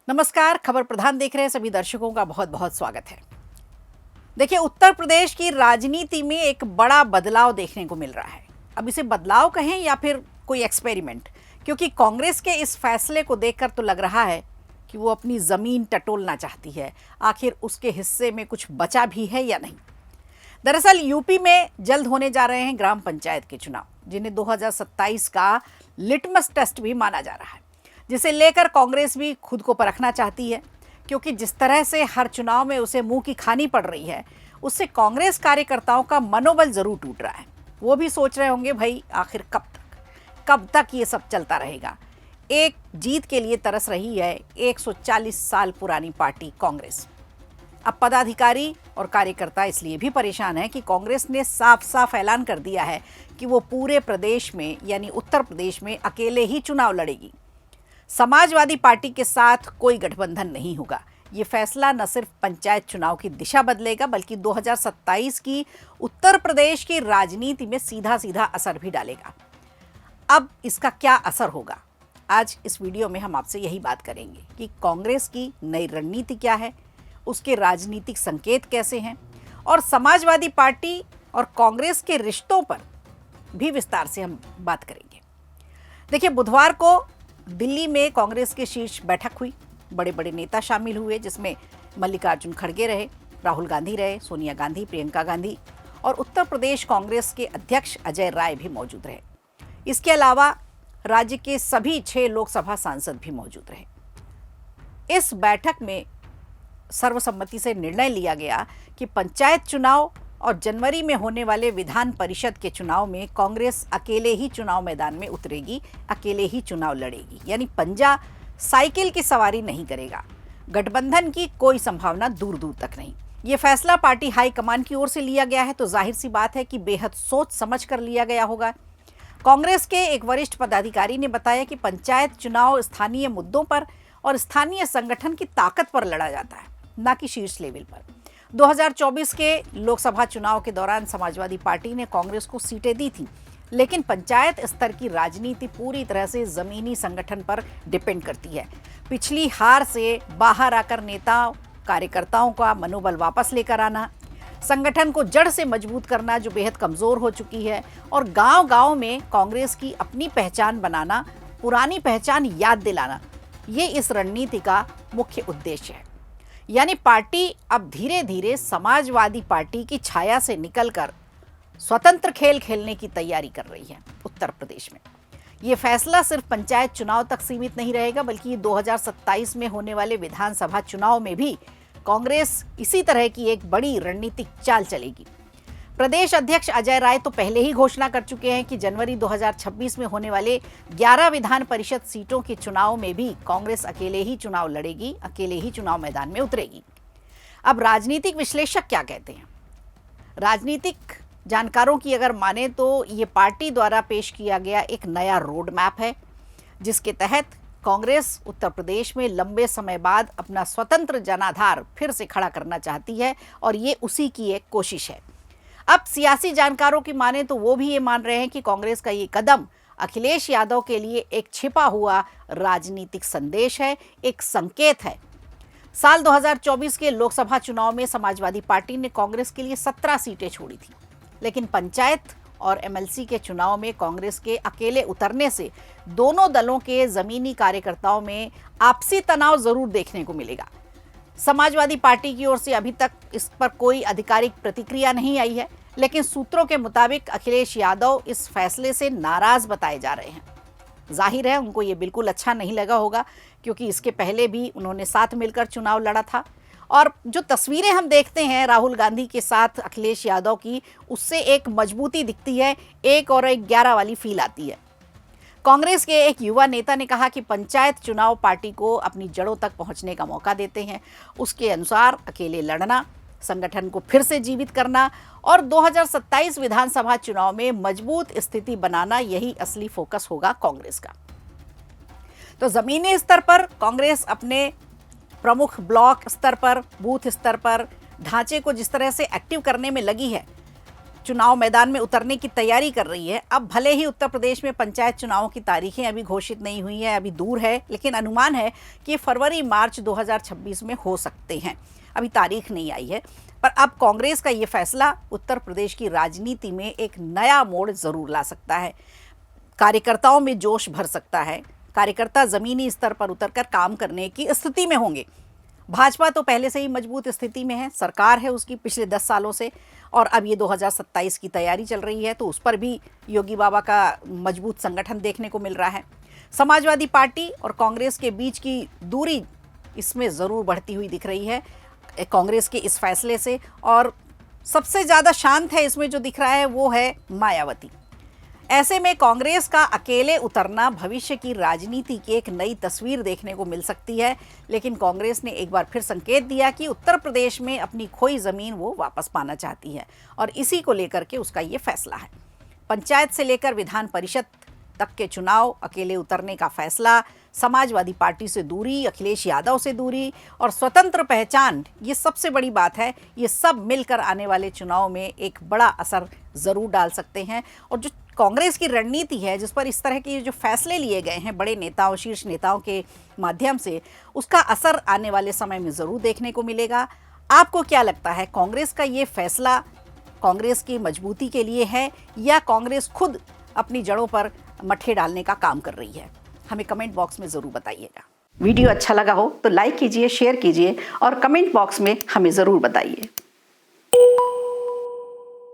नमस्कार। खबर प्रधान देख रहे हैं सभी दर्शकों का बहुत बहुत स्वागत है। देखिए, उत्तर प्रदेश की राजनीति में एक बड़ा बदलाव देखने को मिल रहा है। अब इसे बदलाव कहें या फिर कोई एक्सपेरिमेंट, क्योंकि कांग्रेस के इस फैसले को देखकर तो लग रहा है कि वो अपनी ज़मीन टटोलना चाहती है। आखिर उसके हिस्से में कुछ बचा भी है या नहीं। दरअसल यूपी में जल्द होने जा रहे हैं ग्राम पंचायत के चुनाव, जिन्हें 2027 का लिटमस टेस्ट भी माना जा रहा है, जिसे लेकर कांग्रेस भी खुद को परखना चाहती है। क्योंकि जिस तरह से हर चुनाव में उसे मुंह की खानी पड़ रही है, उससे कांग्रेस कार्यकर्ताओं का मनोबल जरूर टूट रहा है। वो भी सोच रहे होंगे, भाई आखिर कब तक ये सब चलता रहेगा। एक जीत के लिए तरस रही है 140 साल पुरानी पार्टी कांग्रेस। अब पदाधिकारी और कार्यकर्ता इसलिए भी परेशान हैं कि कांग्रेस ने साफ साफ ऐलान कर दिया है कि वो पूरे प्रदेश में यानी उत्तर प्रदेश में अकेले ही चुनाव लड़ेगी। समाजवादी पार्टी के साथ कोई गठबंधन नहीं होगा। ये फैसला न सिर्फ पंचायत चुनाव की दिशा बदलेगा, बल्कि 2027 की उत्तर प्रदेश की राजनीति में सीधा सीधा असर भी डालेगा। अब इसका क्या असर होगा, आज इस वीडियो में हम आपसे यही बात करेंगे कि कांग्रेस की नई रणनीति क्या है, उसके राजनीतिक संकेत कैसे हैं, और समाजवादी पार्टी और कांग्रेस के रिश्तों पर भी विस्तार से हम बात करेंगे। देखिए, बुधवार को दिल्ली में कांग्रेस की शीर्ष बैठक हुई। बड़े बड़े नेता शामिल हुए, जिसमें मल्लिकार्जुन खड़गे रहे, राहुल गांधी रहे, सोनिया गांधी, प्रियंका गांधी और उत्तर प्रदेश कांग्रेस के अध्यक्ष अजय राय भी मौजूद रहे। इसके अलावा राज्य के सभी 6 लोकसभा सांसद भी मौजूद रहे। इस बैठक में सर्वसम्मति से निर्णय लिया गया कि पंचायत चुनाव और जनवरी में होने वाले विधान परिषद के चुनाव में कांग्रेस अकेले ही चुनाव मैदान में उतरेगी, अकेले ही चुनाव लड़ेगी। यानी पंजा साइकिल की सवारी नहीं करेगा। गठबंधन की कोई संभावना दूर दूर तक नहीं। ये फैसला पार्टी हाईकमान की ओर से लिया गया है, तो जाहिर सी बात है कि बेहद सोच समझ कर लिया गया होगा। कांग्रेस के एक वरिष्ठ पदाधिकारी ने बताया कि पंचायत चुनाव स्थानीय मुद्दों पर और स्थानीय संगठन की ताकत पर लड़ा जाता है, न कि शीर्ष लेवल पर। 2024 के लोकसभा चुनाव के दौरान समाजवादी पार्टी ने कांग्रेस को सीटें दी थी, लेकिन पंचायत स्तर की राजनीति पूरी तरह से जमीनी संगठन पर डिपेंड करती है। पिछली हार से बाहर आकर नेताओं कार्यकर्ताओं का मनोबल वापस लेकर आना, संगठन को जड़ से मजबूत करना जो बेहद कमजोर हो चुकी है, और गांव-गांव में कांग्रेस की अपनी पहचान बनाना, पुरानी पहचान याद दिलाना, ये इस रणनीति का मुख्य उद्देश्य है। यानी पार्टी अब धीरे धीरे समाजवादी पार्टी की छाया से निकलकर स्वतंत्र खेल खेलने की तैयारी कर रही है उत्तर प्रदेश में। ये फैसला सिर्फ पंचायत चुनाव तक सीमित नहीं रहेगा, बल्कि 2027 में होने वाले विधानसभा चुनाव में भी कांग्रेस इसी तरह की एक बड़ी रणनीतिक चाल चलेगी। प्रदेश अध्यक्ष अजय राय तो पहले ही घोषणा कर चुके हैं कि जनवरी 2026 में होने वाले 11 विधान परिषद सीटों के चुनाव में भी कांग्रेस अकेले ही चुनाव लड़ेगी, अकेले ही चुनाव मैदान में उतरेगी। अब राजनीतिक विश्लेषक क्या कहते हैं? राजनीतिक जानकारों की अगर माने तो ये पार्टी द्वारा पेश किया गया एक नया रोड मैप है, जिसके तहत कांग्रेस उत्तर प्रदेश में लंबे समय बाद अपना स्वतंत्र जनाधार फिर से खड़ा करना चाहती है, और ये उसी की एक कोशिश है। अब सियासी जानकारों की माने तो वो भी ये मान रहे हैं कि कांग्रेस का ये कदम अखिलेश यादव के लिए एक छिपा हुआ राजनीतिक संदेश है, एक संकेत है। साल 2024 के लोकसभा चुनाव में समाजवादी पार्टी ने कांग्रेस के लिए 17 सीटें छोड़ी थी, लेकिन पंचायत और एमएलसी के चुनाव में कांग्रेस के अकेले उतरने से दोनों दलों के जमीनी कार्यकर्ताओं में आपसी तनाव जरूर देखने को मिलेगा। समाजवादी पार्टी की ओर से अभी तक इस पर कोई आधिकारिक प्रतिक्रिया नहीं आई है, लेकिन सूत्रों के मुताबिक अखिलेश यादव इस फैसले से नाराज बताए जा रहे हैं। जाहिर है उनको ये बिल्कुल अच्छा नहीं लगा होगा, क्योंकि इसके पहले भी उन्होंने साथ मिलकर चुनाव लड़ा था, और जो तस्वीरें हम देखते हैं राहुल गांधी के साथ अखिलेश यादव की, उससे एक मजबूती दिखती है, 1 और 11 वाली फील आती है। कांग्रेस के एक युवा नेता ने कहा कि पंचायत चुनाव पार्टी को अपनी जड़ों तक पहुंचने का मौका देते हैं। उसके अनुसार अकेले लड़ना, संगठन को फिर से जीवित करना और 2027 विधानसभा चुनाव में मजबूत स्थिति बनाना, यही असली फोकस होगा कांग्रेस का। तो जमीनी स्तर पर कांग्रेस अपने प्रमुख ब्लॉक स्तर पर, बूथ स्तर पर ढांचे को जिस तरह से एक्टिव करने में लगी है, चुनाव मैदान में उतरने की तैयारी कर रही है। अब भले ही उत्तर प्रदेश में पंचायत चुनावों की तारीखें अभी घोषित नहीं हुई है, अभी दूर है, लेकिन अनुमान है कि ये फरवरी मार्च 2026 में हो सकते हैं। अभी तारीख नहीं आई है, पर अब कांग्रेस का ये फैसला उत्तर प्रदेश की राजनीति में एक नया मोड़ जरूर ला सकता है। कार्यकर्ताओं में जोश भर सकता है। कार्यकर्ता जमीनी स्तर पर उतरकर काम करने की स्थिति में होंगे। भाजपा तो पहले से ही मजबूत स्थिति में है, सरकार है उसकी पिछले 10 सालों से, और अब ये 2027 की तैयारी चल रही है, तो उस पर भी योगी बाबा का मजबूत संगठन देखने को मिल रहा है। समाजवादी पार्टी और कांग्रेस के बीच की दूरी इसमें ज़रूर बढ़ती हुई दिख रही है कांग्रेस के इस फैसले से, और सबसे ज़्यादा शांत है इसमें जो दिख रहा है वो है मायावती। ऐसे में कांग्रेस का अकेले उतरना भविष्य की राजनीति की एक नई तस्वीर देखने को मिल सकती है, लेकिन कांग्रेस ने एक बार फिर संकेत दिया कि उत्तर प्रदेश में अपनी खोई ज़मीन वो वापस पाना चाहती है, और इसी को लेकर के उसका ये फैसला है। पंचायत से लेकर विधान परिषद तक के चुनाव, अकेले उतरने का फैसला, समाजवादी पार्टी से दूरी, अखिलेश यादव से दूरी और स्वतंत्र पहचान, ये सबसे बड़ी बात है। ये सब मिलकर आने वाले चुनाव में एक बड़ा असर ज़रूर डाल सकते हैं, और जो कांग्रेस की रणनीति है, जिस पर इस तरह के जो फैसले लिए गए हैं बड़े नेताओं, शीर्ष नेताओं के माध्यम से, उसका असर आने वाले समय में ज़रूर देखने को मिलेगा। आपको क्या लगता है, कांग्रेस का ये फैसला कांग्रेस की मजबूती के लिए है, या कांग्रेस खुद अपनी जड़ों पर मट्ठे डालने का काम कर रही है? हमें कमेंट बॉक्स में ज़रूर बताइएगा। वीडियो अच्छा लगा हो तो लाइक कीजिए, शेयर कीजिए और कमेंट बॉक्स में हमें ज़रूर बताइए।